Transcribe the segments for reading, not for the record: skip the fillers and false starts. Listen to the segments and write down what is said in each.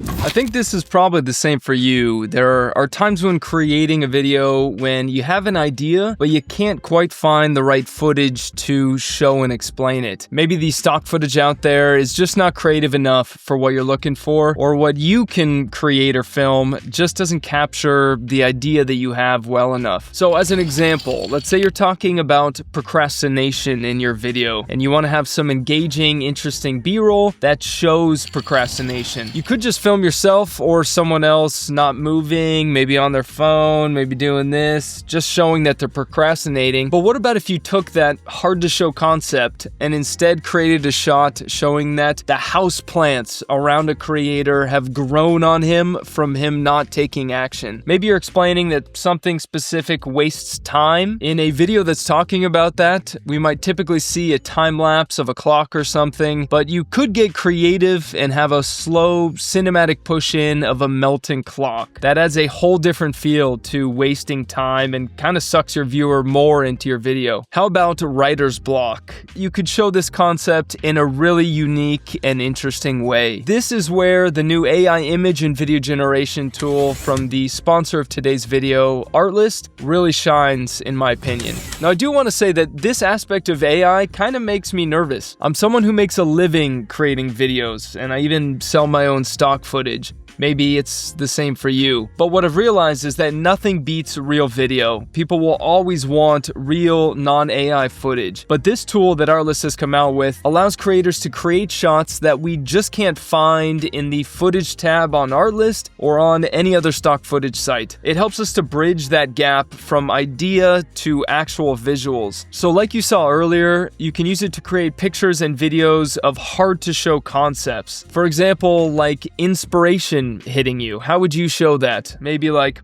I think this is probably the same for you. There are times when creating a video when you have an idea, but you can't quite find the right footage to show and explain it. Maybe the stock footage out there is just not creative enough for what you're looking for, or what you can create or film just doesn't capture the idea that you have well enough. So as an example, let's say you're talking about procrastination in your video, and you want to have some engaging, interesting B-roll that shows procrastination. You could just film yourself or someone else not moving, maybe on their phone, maybe doing this, just showing that they're procrastinating. But what about if you took that hard to show concept and instead created a shot showing that the house plants around a creator have grown on him from him not taking action? Maybe you're explaining that something specific wastes time. In a video that's talking about that, we might typically see a time lapse of a clock or something, but you could get creative and have a slow cinematic push in of a melting clock. That adds a whole different feel to wasting time and kind of sucks your viewer more into your video. How about writer's block? You could show this concept in a really unique and interesting way. This is where the new AI image and video generation tool from the sponsor of today's video, Artlist, really shines in my opinion. Now I do want to say that this aspect of AI kind of makes me nervous. I'm someone who makes a living creating videos, and I even sell my own stock footage. Maybe it's the same for you. But what I've realized is that nothing beats real video. People will always want real, non-AI footage. But this tool that Artlist has come out with allows creators to create shots that we just can't find in the footage tab on Artlist or on any other stock footage site. It helps us to bridge that gap from idea to actual visuals. So like you saw earlier, you can use it to create pictures and videos of hard-to-show concepts. For example, like inspiration hitting you. How would you show that? Maybe like,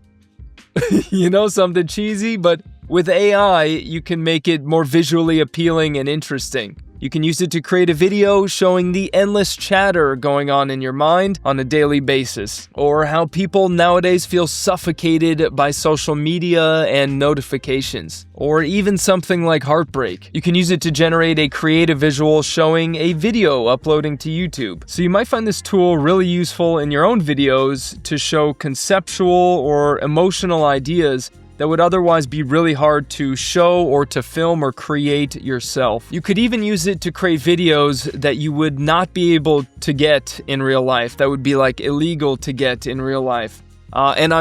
something cheesy, but with AI, you can make it more visually appealing and interesting. You can use it to create a video showing the endless chatter going on in your mind on a daily basis, or how people nowadays feel suffocated by social media and notifications, or even something like heartbreak. You can use it to generate a creative visual showing a video uploading to YouTube. So you might find this tool really useful in your own videos to show conceptual or emotional ideas that would otherwise be really hard to show or to film or create yourself. You could even use it to create videos that you would not be able to get in real life, that would be like illegal to get in real life. And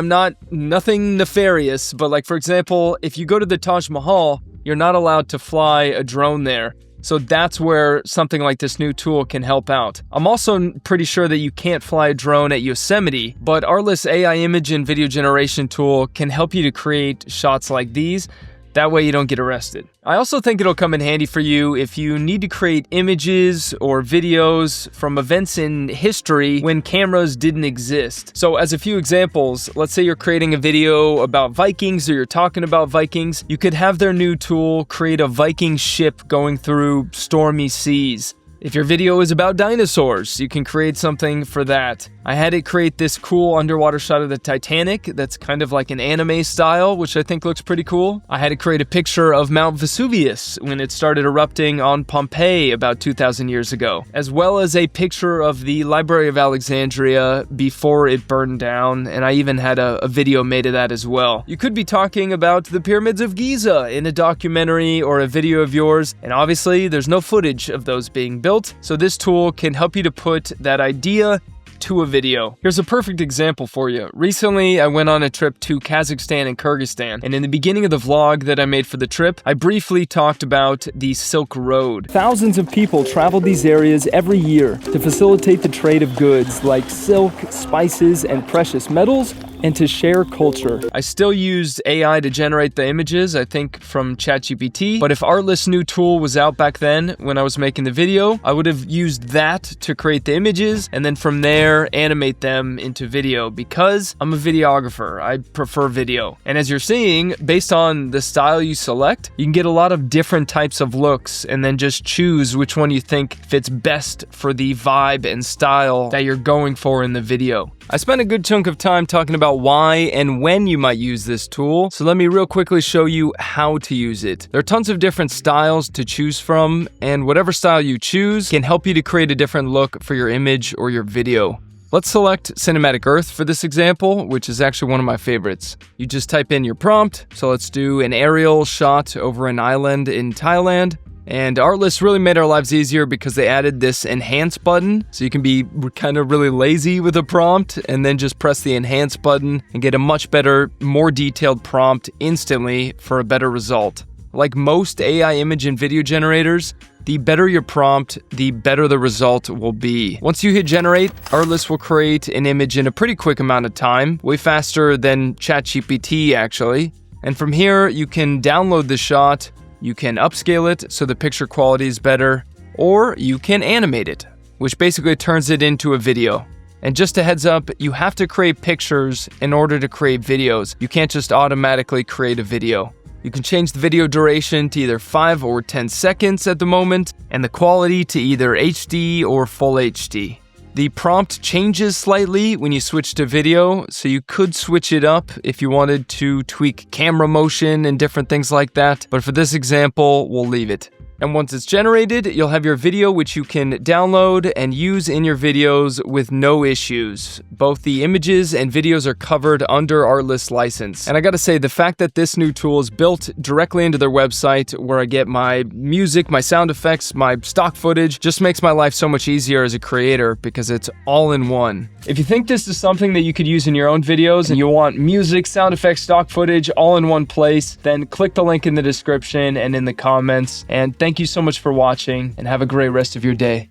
nothing nefarious, but like for example, if you go to the Taj Mahal, you're not allowed to fly a drone there. So that's where something like this new tool can help out. I'm also pretty sure that you can't fly a drone at Yosemite, but Artlist's AI image and video generation tool can help you to create shots like these. That way you don't get arrested. I also think it'll come in handy for you if you need to create images or videos from events in history when cameras didn't exist. So as a few examples, let's say you're creating a video about Vikings or you're talking about Vikings, you could have their new tool create a Viking ship going through stormy seas. If your video is about dinosaurs, you can create something for that. I had it create this cool underwater shot of the Titanic that's kind of like an anime style, which I think looks pretty cool. I had it create a picture of Mount Vesuvius when it started erupting on Pompeii about 2,000 years ago, as well as a picture of the Library of Alexandria before it burned down, and I even had a video made of that as well. You could be talking about the pyramids of Giza in a documentary or a video of yours, and obviously there's no footage of those being built. So this tool can help you to put that idea to a video. Here's a perfect example for you. Recently, I went on a trip to Kazakhstan and Kyrgyzstan, and in the beginning of the vlog that I made for the trip, I briefly talked about the Silk Road. Thousands of people travel these areas every year to facilitate the trade of goods like silk, spices, and precious metals, and to share culture. I still used AI to generate the images, I think from ChatGPT, but if Artlist's new tool was out back then when I was making the video, I would have used that to create the images and then from there animate them into video because I'm a videographer. I prefer video. And as you're seeing, based on the style you select, you can get a lot of different types of looks and then just choose which one you think fits best for the vibe and style that you're going for in the video. I spent a good chunk of time talking about why and when you might use this tool, so let me real quickly show you how to use it. There are tons of different styles to choose from, and whatever style you choose can help you to create a different look for your image or your video. Let's select Cinematic Earth for this example, which is actually one of my favorites. You just type in your prompt, so let's do an aerial shot over an island in Thailand. And Artlist really made our lives easier because they added this enhance button, so you can be kind of really lazy with a prompt and then just press the enhance button and get a much better, more detailed prompt instantly for a better result. Like most AI image and video generators, the better your prompt, the better the result will be. Once you hit generate, Artlist will create an image in a pretty quick amount of time, way faster than ChatGPT actually. And from here, you can download the shot, you can upscale it so the picture quality is better, or you can animate it, which basically turns it into a video. And just a heads up, you have to create pictures in order to create videos. You can't just automatically create a video. You can change the video duration to either 5 or 10 seconds at the moment, and the quality to either HD or Full HD. The prompt changes slightly when you switch to video, so you could switch it up if you wanted to tweak camera motion and different things like that, but for this example, we'll leave it. And once it's generated, you'll have your video which you can download and use in your videos with no issues. Both the images and videos are covered under Artlist license. And I gotta say, the fact that this new tool is built directly into their website where I get my music, my sound effects, my stock footage, just makes my life so much easier as a creator because it's all in one. If you think this is something that you could use in your own videos and you want music, sound effects, stock footage all in one place, then click the link in the description and in the comments. And thank you so much for watching, and have a great rest of your day.